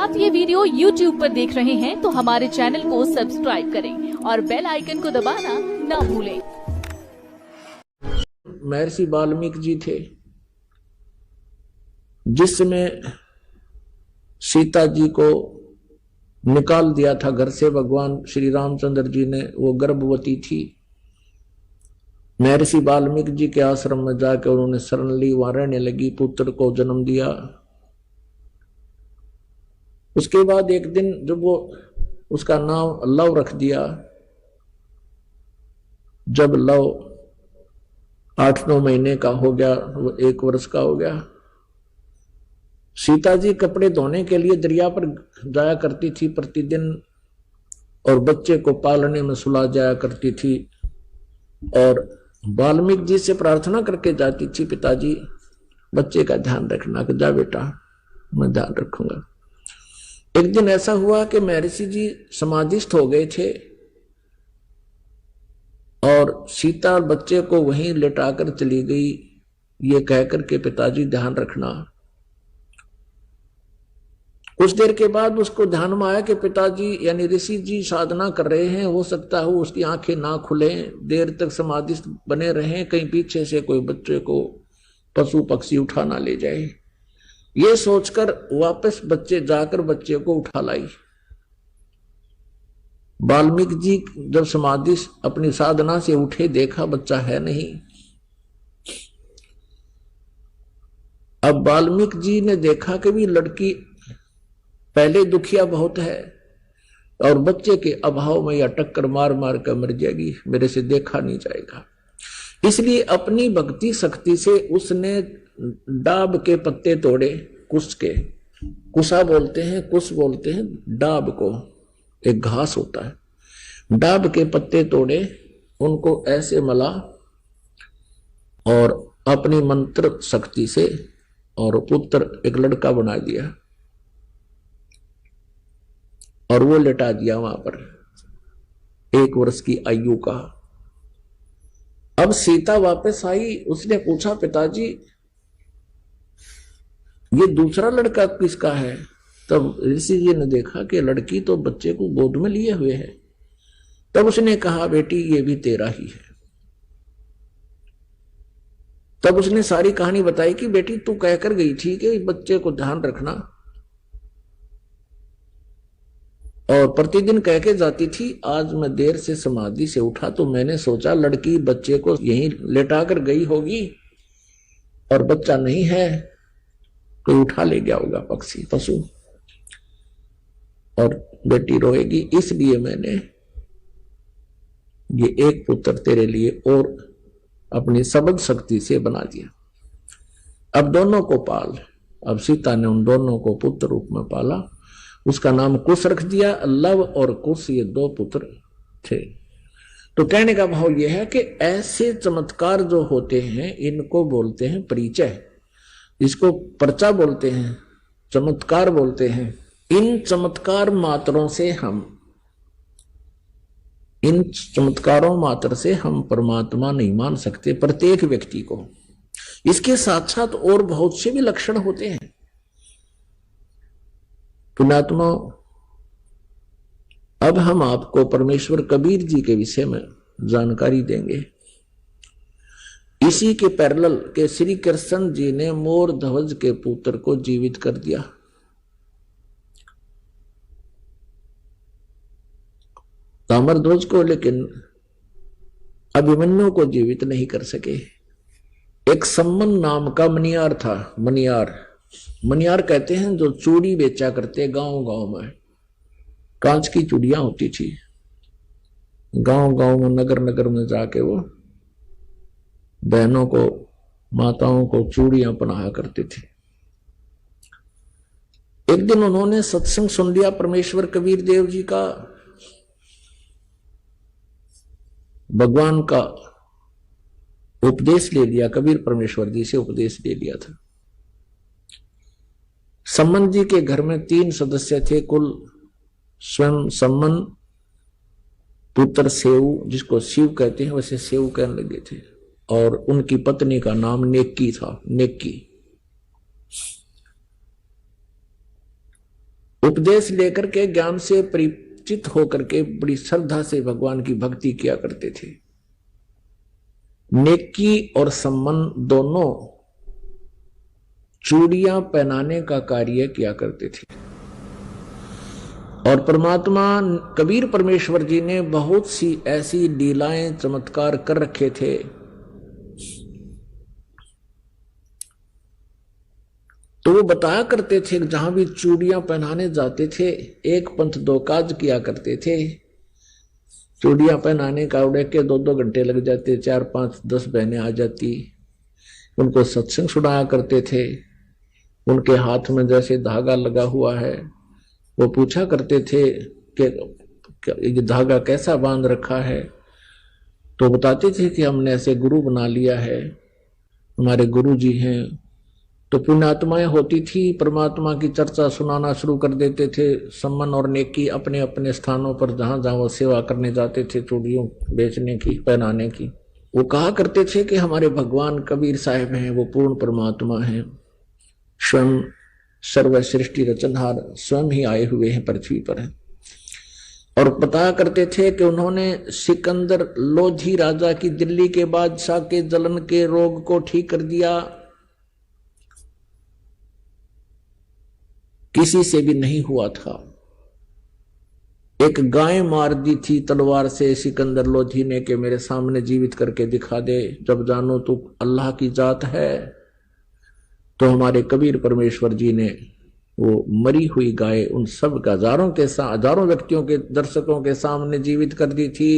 आप ये video YouTube पर देख रहे हैं तो हमारे चैनल को सब्सक्राइब करें और बेल आइकन को दबाना ना भूलें। महर्षि वाल्मीकि जी थे, जिसमें सीता जी को निकाल दिया था घर से भगवान श्री रामचंद्र जी ने। वो गर्भवती थी। महर्षि वाल्मीकि जी के आश्रम में जाकर उन्होंने शरण ली, वहां रहने लगी, पुत्र को जन्म दिया। उसके बाद एक दिन जब वो उसका नाम लव रख दिया, जब लव 8-9 महीने का हो गया, वो 1 वर्ष का हो गया, सीता जी कपड़े धोने के लिए दरिया पर जाया करती थी प्रतिदिन, और बच्चे को पालने में सुला जाया करती थी। और वाल्मीकि जी से प्रार्थना करके जाती थी, पिताजी बच्चे का ध्यान रखना। कि जा बेटा, मैं ध्यान रखूंगा। एक दिन ऐसा हुआ कि महर्षि जी समाधिस्थ हो गए थे और सीता बच्चे को वहीं लेटाकर चली गई, ये कहकर के पिताजी ध्यान रखना। कुछ देर के बाद उसको ध्यान में आया कि पिताजी यानी ऋषि जी साधना कर रहे हैं, हो सकता है उसकी आंखें ना खुले, देर तक समाधिस्थ बने रहें, कहीं पीछे से कोई बच्चे को पशु पक्षी उठा ना ले जाए। ये सोचकर वापस जाकर बच्चे को उठा लाई। वाल्मीकि जी जब समाधि अपनी साधना से उठे, देखा बच्चा है नहीं। अब वाल्मीकि जी ने देखा कि भी लड़की पहले दुखिया बहुत है और बच्चे के अभाव में या टक्कर मार मार कर मर जाएगी, मेरे से देखा नहीं जाएगा। इसलिए अपनी भक्ति शक्ति से उसने डाब के पत्ते तोड़े, कुश के, कुशा बोलते हैं, कुश बोलते हैं डाब को, एक घास होता है। डाब के पत्ते तोड़े, उनको ऐसे मला और अपनी मंत्र शक्ति से और पुत्र एक लड़का बना दिया और वो लेटा दिया वहां पर 1 वर्ष की आयु का। अब सीता वापस आई, उसने पूछा पिताजी ये दूसरा लड़का किसका है? तब ऋषि जी ने देखा कि लड़की तो बच्चे को गोद में लिए हुए है। तब उसने कहा बेटी ये भी तेरा ही है। तब उसने सारी कहानी बताई कि बेटी तू कहकर गई थी कि बच्चे को ध्यान रखना, और प्रतिदिन कह के जाती थी। आज मैं देर से समाधि से उठा तो मैंने सोचा लड़की बच्चे को यहीं लेटाकर गई होगी और बच्चा नहीं है, कोई उठा ले गया होगा पक्षी पशु, और बेटी रोएगी, इसलिए मैंने ये एक पुत्र तेरे लिए और अपनी सबद शक्ति से बना दिया। अब दोनों को पाल। अब सीता ने उन दोनों को पुत्र रूप में पाला, उसका नाम कुश रख दिया। लव और कुश ये 2 पुत्र थे। तो कहने का भाव यह है कि ऐसे चमत्कार जो होते हैं इनको बोलते हैं परिचय, इसको पर्चा बोलते हैं, चमत्कार बोलते हैं। इन चमत्कार मात्रों से इन चमत्कारों मात्र से हम परमात्मा नहीं मान सकते प्रत्येक व्यक्ति को। इसके साथ साथ और बहुत से भी लक्षण होते हैं। पुण्यात्मा, अब हम आपको परमेश्वर कबीर जी के विषय में जानकारी देंगे। इसी के पैरेलल के श्री कृष्ण जी ने मोर ध्वज के पुत्र को जीवित कर दिया। ताम्रध्वज को, लेकिन अभिमन्यु को जीवित नहीं कर सके। एक सम्मन नाम का मनियार था। मनियार कहते हैं जो चूड़ी बेचा करते गांव गांव में, कांच की चूड़ियां होती थी। गांव गांव में नगर नगर में जाके वो बहनों को, माताओं को चूड़ियां पहनाया करते थे। एक दिन उन्होंने सत्संग सुन लिया परमेश्वर कबीर देव जी का, भगवान का उपदेश ले लिया। कबीर परमेश्वर जी से उपदेश ले लिया था। सम्मन जी के घर में 3 सदस्य थे कुल। स्वयं सम्मन, पुत्र सेऊ, जिसको शिव कहते हैं वैसे सेऊ कहने लगे थे, और उनकी पत्नी का नाम नेक्की था। नेक्की। उपदेश लेकर के, ज्ञान से परिचित होकर के बड़ी श्रद्धा से भगवान की भक्ति किया करते थे। नेकी और सम्मान दोनों चूड़ियां पहनाने का कार्य किया करते थे। और परमात्मा कबीर परमेश्वर जी ने बहुत सी ऐसी लीलाएं चमत्कार कर रखे थे। तो वो बताया करते थे, जहां भी चूड़ियां पहनाने जाते थे, एक पंथ दो काज किया करते थे। चूड़ियां पहनाने का उड़े के 2-2 घंटे लग जाते, 4-5-10 बहनें आ जाती, उनको सत्संग सुनाया करते थे। उनके हाथ में जैसे धागा लगा हुआ है, वो पूछा करते थे कि ये धागा कैसा बांध रखा है। तो बताते थे कि हमने ऐसे गुरु बना लिया है, हमारे गुरु जी हैं। तो पुण्यात्माएं होती थी, परमात्मा की चर्चा सुनाना शुरू कर देते थे। सम्मान और नेकी अपने अपने स्थानों पर जहां जहां वो सेवा करने जाते थे, चूड़ियों बेचने की, पहनाने की। वो कहा करते थे कि हमारे भगवान कबीर साहिब हैं, वो पूर्ण परमात्मा हैं, स्वयं सर्व सृष्टि रचनहार स्वयं ही आए हुए हैं पृथ्वी पर है। और बताया करते थे कि उन्होंने सिकंदर लोधी राजा की, दिल्ली के बादशाह के जलन के रोग को ठीक कर दिया, किसी से भी नहीं हुआ था। एक गाय मार दी थी तलवार से सिकंदर लोधी ने कि मेरे सामने जीवित करके दिखा दे, जब जानो तो अल्लाह की जात है। तो हमारे कबीर परमेश्वर जी ने वो मरी हुई गाय उन सब हजारों व्यक्तियों के, दर्शकों के सामने जीवित कर दी थी।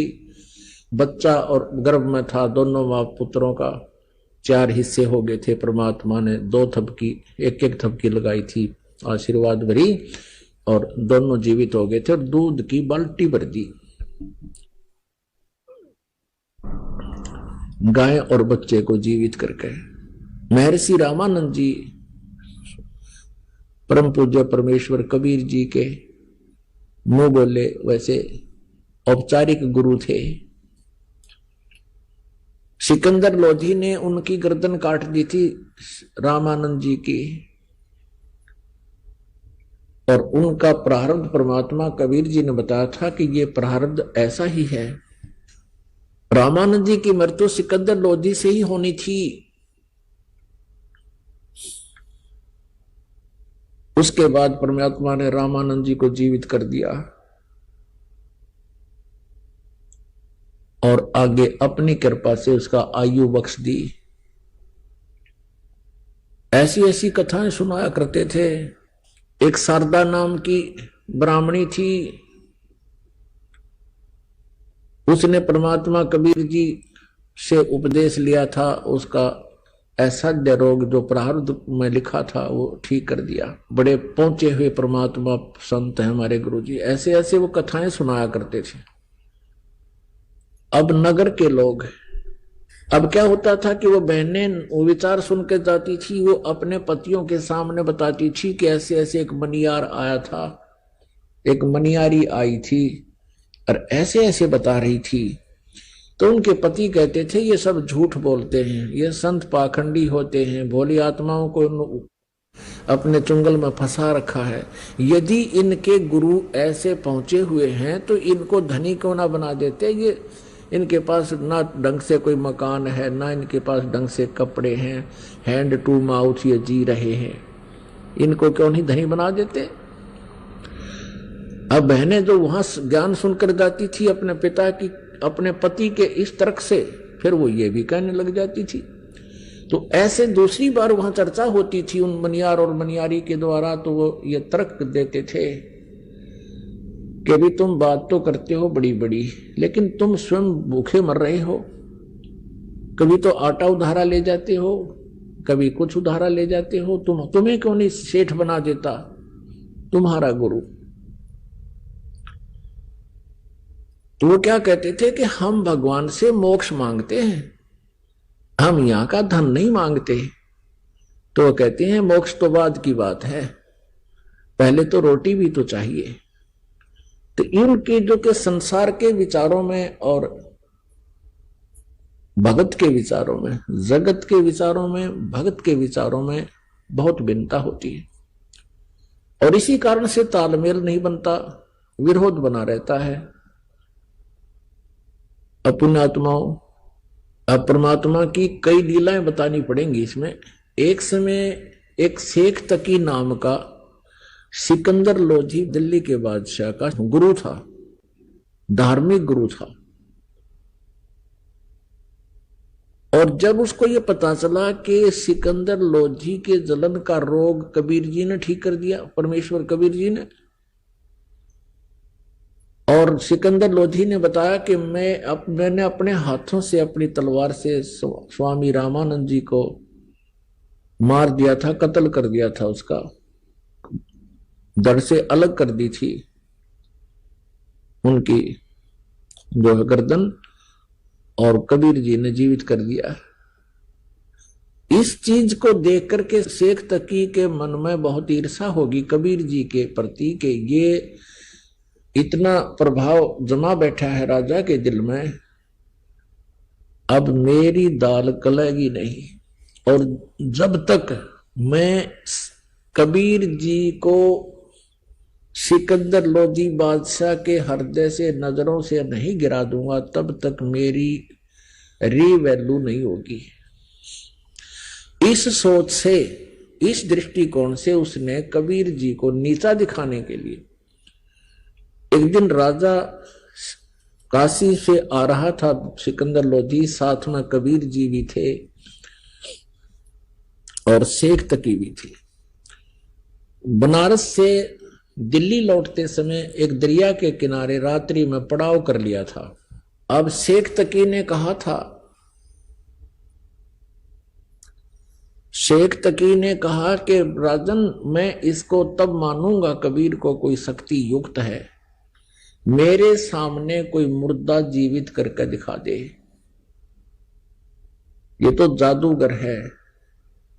बच्चा और गर्भ में था, दोनों मां पुत्रों का 4 हिस्से हो गए थे। परमात्मा ने 2 थपकी, एक थपकी लगाई थी आशीर्वाद भरी, और दोनों जीवित हो गए थे और दूध की बाल्टी भर दी। गाय और बच्चे को जीवित करके महर्षि रामानंद जी, परम पूज्य परमेश्वर कबीर जी के मुंह बोले वैसे औपचारिक गुरु थे। सिकंदर लोधी ने उनकी गर्दन काट दी थी रामानंद जी की, और उनका प्रारब्ध परमात्मा कबीर जी ने बताया था कि ये प्रारब्ध ऐसा ही है। रामानंद जी की मृत्यु सिकंदर लोधी से ही होनी थी। उसके बाद परमात्मा ने रामानंद जी को जीवित कर दिया और आगे अपनी कृपा से उसका आयु बख्श दी। ऐसी ऐसी कथाएं सुनाया करते थे। एक शारदा नाम की ब्राह्मणी थी, उसने परमात्मा कबीर जी से उपदेश लिया था। उसका ऐसा रोग जो प्रारब्ध में लिखा था वो ठीक कर दिया। बड़े पहुंचे हुए परमात्मा संत हैं हमारे गुरु जी। ऐसे ऐसे वो कथाएं सुनाया करते थे। अब नगर के लोग, अब क्या होता था कि वो बहनें वो विचार सुन के जाती थी, वो अपने पतियों के सामने बताती थी कि ऐसे ऐसे एक मनियार आया था, एक मनियारी आई थी और ऐसे ऐसे बता रही थी। तो उनके पति कहते थे ये सब झूठ बोलते हैं, ये संत पाखंडी होते हैं, भोली आत्माओं को अपने चुंगल में फंसा रखा है। यदि इनके गुरु ऐसे पहुंचे हुए हैं तो इनको धनी क्यों ना बना देते। ये इनके पास ना ढंग से कोई मकान है, ना इनके पास ढंग से कपड़े हैं, हैंड टू माउथ ये जी रहे हैं, इनको क्यों नहीं धनी बना देते। अब बहनें जो वहां ज्ञान सुनकर जाती थी अपने पिता की, अपने पति के इस तर्क से, फिर वो ये भी कहने लग जाती थी। तो ऐसे दूसरी बार वहां चर्चा होती थी उन मनियार और मनियारी के द्वारा, तो वो ये तर्क देते थे कि भी तुम बात तो करते हो बड़ी बड़ी, लेकिन तुम स्वयं भूखे मर रहे हो। कभी तो आटा उधारा ले जाते हो, कभी कुछ उधारा ले जाते हो, तुम्हें क्यों नहीं सेठ बना देता तुम्हारा गुरु। तो वो क्या कहते थे कि हम भगवान से मोक्ष मांगते हैं, हम यहां का धन नहीं मांगते। तो वो कहते हैं मोक्ष तो बाद की बात है, पहले तो रोटी भी तो चाहिए। तो इनके जो के संसार के विचारों में और भगत के विचारों में, जगत के विचारों में, भगत के विचारों में बहुत भिन्नता होती है। और इसी कारण से तालमेल नहीं बनता, विरोध बना रहता है। अपुण्यात्माओं, अब परमात्मा की कई लीलाएं बतानी पड़ेंगी इसमें। एक समय एक शेख तकी नाम का सिकंदर लोधी दिल्ली के बादशाह का गुरु था, धार्मिक गुरु था। और जब उसको ये पता चला कि सिकंदर लोधी के जलन का रोग कबीर जी ने ठीक कर दिया, परमेश्वर कबीर जी ने, और सिकंदर लोधी ने बताया कि मैंने अपने हाथों से अपनी तलवार से स्वामी रामानंद जी को मार दिया था, कत्ल कर दिया था, उसका धड़ से अलग कर दी थी उनकी जो है गर्दन, और कबीर जी ने जीवित कर दिया। इस चीज को देख करके शेख तकी के मन में बहुत ईर्षा होगी कबीर जी के प्रति, कि ये इतना प्रभाव जमा बैठा है राजा के दिल में, अब मेरी दाल गलेगी नहीं। और जब तक मैं कबीर जी को सिकंदर लोधी बादशाह के हृदय से नजरों से नहीं गिरा दूंगा, तब तक मेरी रीवैल्यू नहीं होगी। इस सोच से, इस दृष्टिकोण से उसने कबीर जी को नीचा दिखाने के लिए, एक दिन राजा काशी से आ रहा था सिकंदर लोधी, साथ में कबीर जी भी थे और शेख तकी भी थी। बनारस से दिल्ली लौटते समय एक दरिया के किनारे रात्रि में पड़ाव कर लिया था। अब शेख तकी ने कहा था, शेख तकी ने कहा कि राजन, मैं इसको तब मानूंगा कबीर को कोई शक्ति युक्त है, मेरे सामने कोई मुर्दा जीवित करके दिखा दे। ये तो जादूगर है।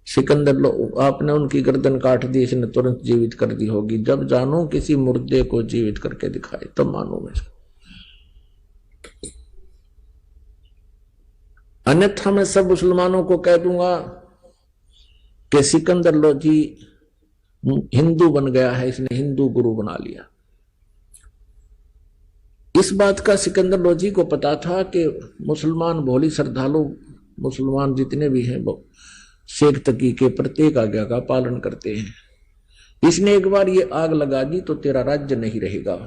सिकंदर आपने उनकी गर्दन काट दी, इसने तुरंत जीवित कर दी होगी। जब जानू किसी मुर्दे को जीवित करके दिखाए तब मानू मैं, अन्यथा मैं सब मुसलमानों को कह दूंगा कि सिकंदर लोधी हिंदू बन गया है, इसने हिंदू गुरु बना लिया। इस बात का सिकंदर लोधी को पता था कि मुसलमान भोली श्रद्धालु मुसलमान जितने भी हैं वो शेख तकी के प्रत्येक आज्ञा का पालन करते हैं। इसने एक बार ये आग लगा दी तो तेरा राज्य नहीं रहेगा।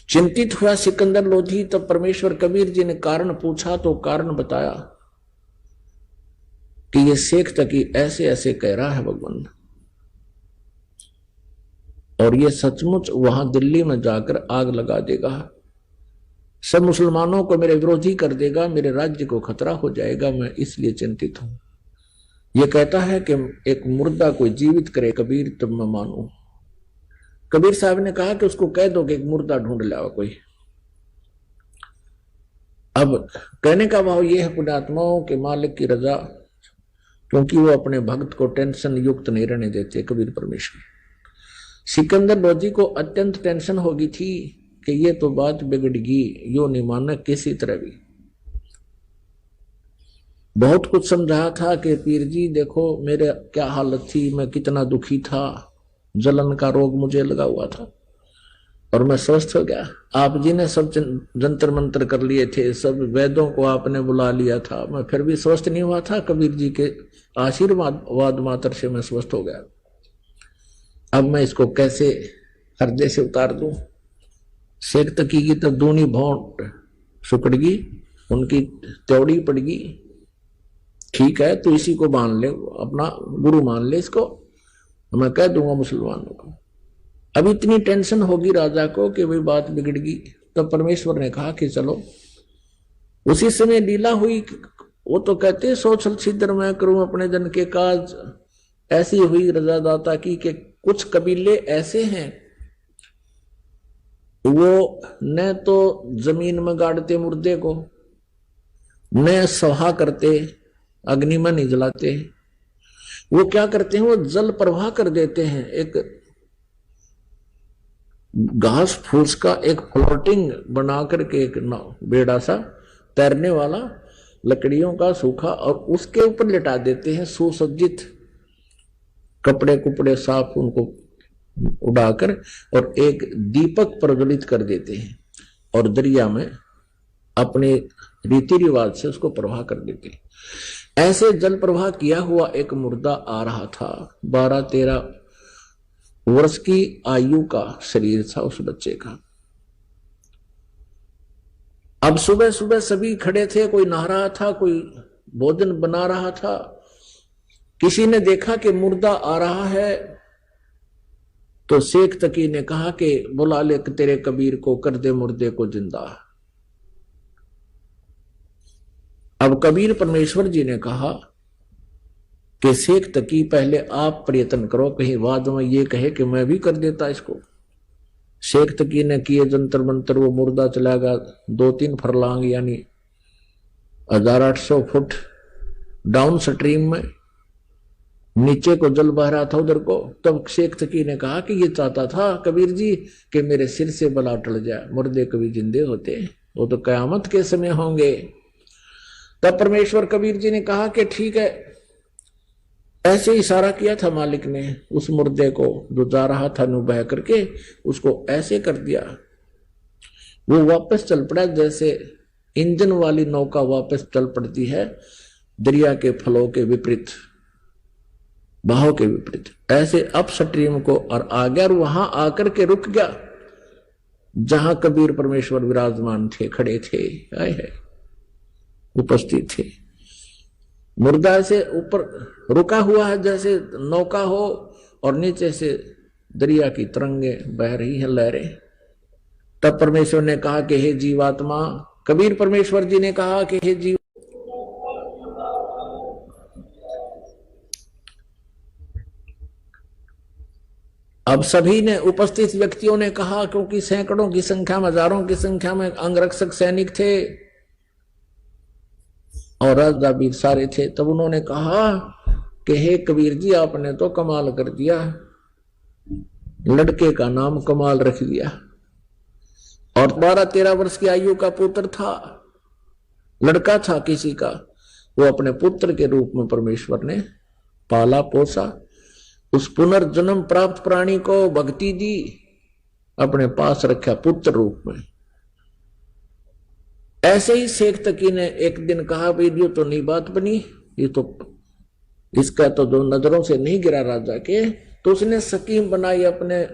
चिंतित हुआ सिकंदर लोधी, तब परमेश्वर कबीर जी ने कारण पूछा तो कारण बताया कि ये शेख तकी ऐसे ऐसे कह रहा है भगवान, और ये सचमुच वहां दिल्ली में जाकर आग लगा देगा, सब मुसलमानों को मेरे विरोधी कर देगा, मेरे राज्य को खतरा हो जाएगा, मैं इसलिए चिंतित हूं। ये कहता है कि एक मुर्दा कोई जीवित करे कबीर तब मैं मानू। कबीर साहब ने कहा कि उसको कह दो कि एक मुर्दा ढूंढ लाओ कोई। अब कहने का भाव यह है पुण्यात्माओं के मालिक की रजा, क्योंकि वो अपने भक्त को टेंशन युक्त नहीं रहने देते कबीर परमेश्वर। सिकंदर लोधी को अत्यंत टेंशन होगी थी कि ये तो बात बिगड़गी, यो नहीं मानना किसी तरह भी। बहुत कुछ समझाया था कि पीर जी देखो मेरे क्या हालत थी, मैं कितना दुखी था, जलन का रोग मुझे लगा हुआ था और मैं स्वस्थ हो गया। आप जी ने सब जंतर मंत्र कर लिए थे, सब वैद्यों को आपने बुला लिया था, मैं फिर भी स्वस्थ नहीं हुआ था। कबीर जी के आशीर्वाद मात्र से मैं स्वस्थ हो गया। अब मैं इसको कैसे हृदय से उतार दूं। शेख तकी की तो दूनी भौंट सुकड़गी, उनकी त्योड़ी पड़गी। ठीक है, तो इसी को मान ले, अपना गुरु मान ले इसको, मैं कह दूंगा मुसलमानों को। अब इतनी टेंशन होगी राजा को कि भाई बात बिगड़गी। तो परमेश्वर ने कहा कि चलो। उसी समय लीला हुई। वो तो कहते सोचल छिद्र मैं करूं अपने जन के काज, ऐसी हुई रजा दाता की कि कुछ कबीले ऐसे हैं वो न तो जमीन में गाड़ते मुर्दे को, न सहा करते, अग्नि में नहीं जलाते। वो क्या करते हैं, वो जल प्रवाह कर देते हैं। एक घास फूस का एक फ्लोटिंग बना करके एक बेड़ा सा तैरने वाला, लकड़ियों का सूखा, और उसके ऊपर लिटा देते हैं सुसज्जित कपड़े कुपड़े साफ उनको उड़ाकर और एक दीपक प्रज्वलित कर देते हैं और दरिया में अपने रीति रिवाज से उसको प्रवाह कर देते हैं। ऐसे जल प्रवाह किया हुआ एक मुर्दा आ रहा था। 12-13 वर्ष की आयु का शरीर था उस बच्चे का। अब सुबह सुबह सभी खड़े थे, कोई नहा रहा था, कोई भोजन बना रहा था। किसी ने देखा कि मुर्दा आ रहा है तो शेख तकी ने कहा कि बुला ले तेरे कबीर को, कर दे मुर्दे को जिंदा। अब कबीर परमेश्वर जी ने कहा कि शेख तकी पहले आप प्रयत्न करो, कहीं बाद में ये कहे कि मैं भी कर देता इसको। शेख तकी ने किए जंतर मंतर, वो मुर्दा चला गया 2-3 फरलांग यानी 1800 फुट डाउन स्ट्रीम में, नीचे को जल बह रहा था उधर को। तब शेख तकी ने कहा कि ये चाहता था कबीर जी कि मेरे सिर से बला टल जाए, मुर्दे कभी जिंदे होते वो तो कयामत के समय होंगे। तब परमेश्वर कबीर जी ने कहा कि ठीक है। ऐसे इशारा किया था मालिक ने उस मुर्दे को जो जा रहा था नु बह करके, उसको ऐसे कर दिया, वो वापस चल पड़ा जैसे इंजन वाली नौका वापस चल पड़ती है दरिया के फ्लो के विपरीत, बहाव के विपरीत। ऐसे अप स्ट्रीम को और आ गया और वहां आकर के रुक गया जहां कबीर परमेश्वर विराजमान थे, खड़े थे, आए है उपस्थित थे। मुर्दा से ऊपर रुका हुआ है जैसे नौका हो और नीचे से दरिया की तरंगे बह रही है, लहरें। तब परमेश्वर ने कहा कि हे जीवात्मा, कबीर परमेश्वर जी ने कहा कि हे जीव, अब सभी ने उपस्थित व्यक्तियों ने कहा, क्योंकि सैकड़ों की संख्या में, हजारों की संख्या में अंगरक्षक सैनिक थे और राजा भी सारे थे। तब उन्होंने कहा कि हे कबीर जी, आपने तो कमाल कर दिया, लड़के का नाम कमाल रख दिया। और 12-13 वर्ष की आयु का पुत्र था, लड़का था किसी का, वो अपने पुत्र के रूप में परमेश्वर ने पाला पोसा। उस पुनर्जन्म प्राप्त प्राणी को भक्ति दी, अपने पास रखा पुत्र रूप में। ऐसे ही शेख तकी ने एक दिन कहा, भाई ये तो नहीं बात बनी, ये तो इसका तो जो नजरों से नहीं गिरा राजा के, तो उसने स्कीम बनाई अपने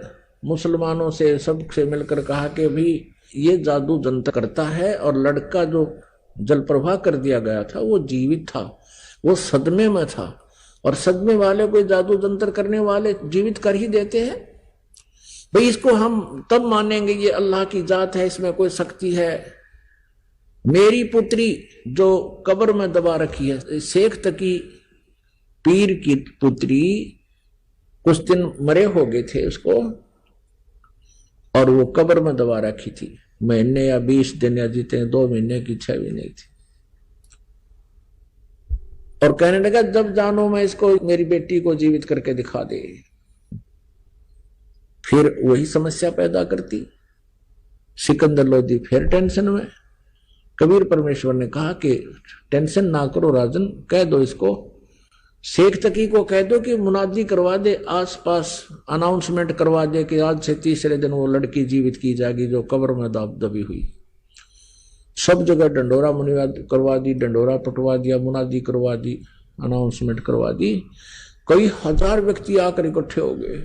मुसलमानों से, सबसे मिलकर कहा कि भाई ये जादू जंतर करता है और लड़का जो जल प्रवाह कर दिया गया था वो जीवित था, वो सदमे में था, और सदमे वाले कोई जादू जंतर करने वाले जीवित कर ही देते हैं। भाई इसको हम तब मानेंगे ये अल्लाह की जात है, इसमें कोई शक्ति है। मेरी पुत्री जो कब्र में दबा रखी है, शेख तकी पीर की पुत्री, कुछ दिन मरे हो गए थे उसको और वो कब्र में दबा रखी थी, महीने या 20 दिन या जीते 2 महीने की 6 महीने थी। और कहने लगा जब जानो मैं इसको, मेरी बेटी को जीवित करके दिखा दे। फिर वही समस्या पैदा करती। सिकंदर लोधी फिर टेंशन में। कबीर परमेश्वर ने कहा कि टेंशन ना करो राजन, कह दो इसको, शेख तकी को कह दो कि मुनादी करवा दे, आसपास अनाउंसमेंट करवा दे कि आज से तीसरे दिन वो लड़की जीवित की जाएगी जो कब्र में दबी हुई। सब जगह डंडोरा मुनिवाद करवा दी, डंडोरा पटवा दिया, मुनादी करवा दी, अनाउंसमेंट करवा दी। कई हजार व्यक्ति आकर इकट्ठे हो गए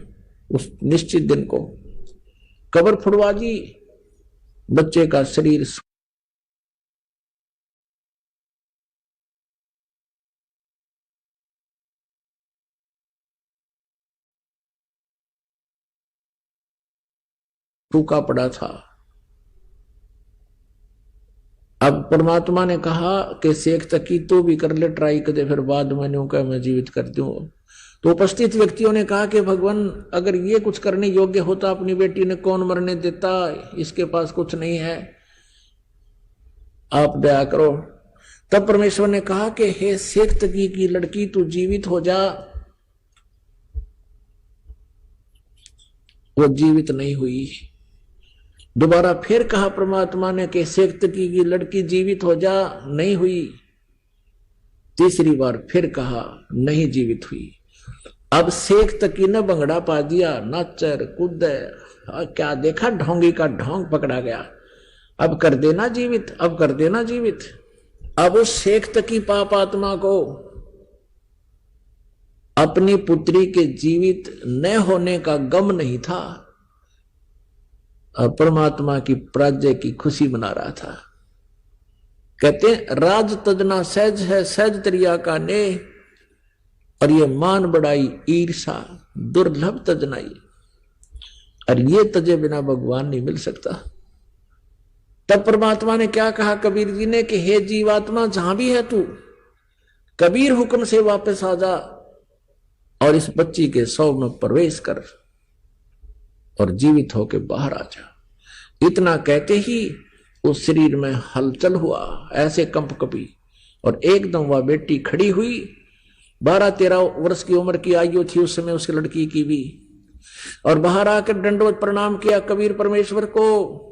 उस निश्चित दिन को। कब्र फुड़वा दी, बच्चे का शरीर सूखा पड़ा था। अब परमात्मा ने कहा कि शेख तकी तू भी कर ले ट्राई कर दे, फिर बाद में कहा मैं जीवित कर दूं। तो उपस्थित व्यक्तियों ने कहा कि भगवान अगर ये कुछ करने योग्य होता अपनी बेटी ने कौन मरने देता, इसके पास कुछ नहीं है, आप दया करो। तब परमेश्वर ने कहा कि हे शेख तकी की लड़की तू जीवित हो जा। वो जीवित नहीं हुई। दोबारा फिर कहा परमात्मा ने कि शेख तकी की लड़की जीवित हो जा, नहीं हुई। तीसरी बार फिर कहा, नहीं जीवित हुई। अब शेख तकी ने बंगड़ा पा दिया, नाचर कूद, क्या देखा, ढोंगी का ढोंग पकड़ा गया। अब कर देना जीवित, अब कर देना जीवित। अब उस शेख तकी पाप आत्मा को अपनी पुत्री के जीवित न होने का गम नहीं था, और परमात्मा की पराजय की खुशी मना रहा था। कहते हैं राज तजना सहज है, सहज तरिया का ने, और ये मान बढ़ाई ईर्षा दुर्लभ तजनाई, और ये तजे बिना भगवान नहीं मिल सकता। तब परमात्मा ने क्या कहा कबीर जी ने कि हे जीवात्मा, जहां भी है तू, कबीर हुक्म से वापस आ जा और इस बच्ची के शव में प्रवेश कर और जीवित होके बाहर आ जा। इतना कहते ही उस शरीर में हलचल हुआ, ऐसे कंप कपी, और एकदम वह बेटी खड़ी हुई। 12-13 वर्ष की उम्र की आयु थी उस समय उस लड़की की भी, और बाहर आकर दंडवत प्रणाम किया कबीर परमेश्वर को।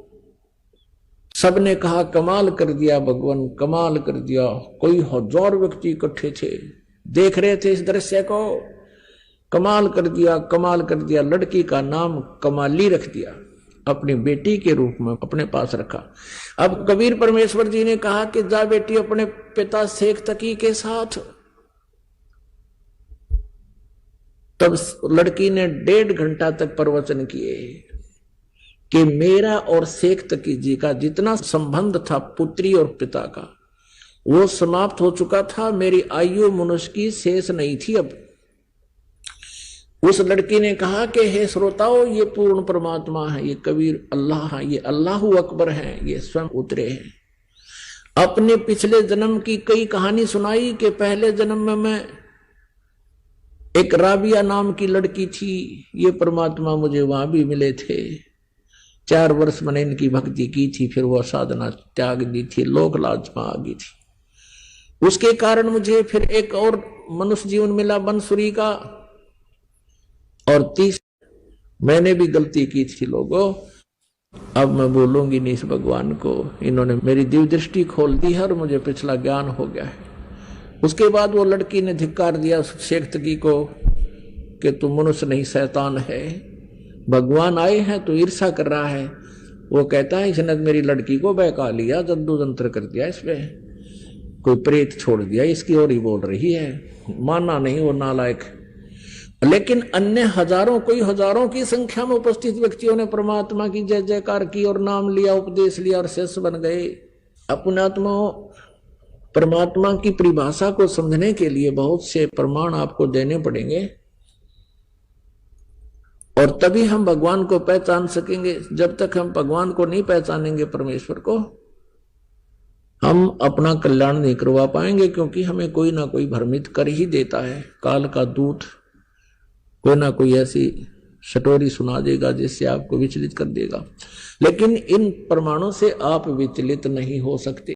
सबने कहा कमाल कर दिया भगवान, कमाल कर दिया। कोई 1000 व्यक्ति इकट्ठे थे, देख रहे थे इस दृश्य को। कमाल कर दिया, कमाल कर दिया। लड़की का नाम कमाली रख दिया, अपनी बेटी के रूप में अपने पास रखा। अब कबीर परमेश्वर जी ने कहा कि जा बेटी अपने पिता शेख तकी के साथ। तब लड़की ने 1.5 घंटा तक प्रवचन किए कि मेरा और शेख तकी जी का जितना संबंध था पुत्री और पिता का, वो समाप्त हो चुका था। मेरी आयु मनुष्य की शेष नहीं थी। अब उस लड़की ने कहा कि हे श्रोताओ, ये पूर्ण परमात्मा है, ये कबीर अल्लाह है, ये अल्लाहु अकबर है, ये स्वयं उतरे हैं। अपने पिछले जन्म की कई कहानी सुनाई कि पहले जन्म में मैं एक राबिया नाम की लड़की थी, ये परमात्मा मुझे वहां भी मिले थे। 4 वर्ष मैंने इनकी भक्ति की थी, फिर वह साधना त्याग दी थी, लोक लाज में आ गई थी। उसके कारण मुझे फिर एक और मनुष्य जीवन मिला बंसुरी का। और 30 मैंने भी गलती की थी लोगों। अब मैं बोलूंगी नहीं इस भगवान को, इन्होंने मेरी दिव्य दृष्टि खोल दी है और मुझे पिछला ज्ञान हो गया है। उसके बाद वो लड़की ने धिक्कार दिया शेख तकी को कि तू मनुष्य नहीं शैतान है, भगवान आए हैं तो ईर्षा कर रहा है। वो कहता है इसने मेरी लड़की को बहका लिया, जद्दू जंत्र कर दिया, इसमें कोई प्रेत छोड़ दिया, इसकी ओर ही बोल रही है। माना नहीं वो नालायक। लेकिन अन्य हजारों, कोई हजारों की संख्या में उपस्थित व्यक्तियों ने परमात्मा की जय जयकार की और नाम लिया, उपदेश लिया और शिष्य बन गए। अपनात्मा परमात्मा की परिभाषा को समझने के लिए बहुत से प्रमाण आपको देने पड़ेंगे, और तभी हम भगवान को पहचान सकेंगे। जब तक हम भगवान को नहीं पहचानेंगे, परमेश्वर को, हम अपना कल्याण नहीं करवा पाएंगे, क्योंकि हमें कोई ना कोई भ्रमित कर ही देता है। काल का दूत कोई ना कोई ऐसी स्टोरी सुना देगा जिससे आपको विचलित कर देगा। लेकिन इन प्रमाणों से आप विचलित नहीं हो सकते।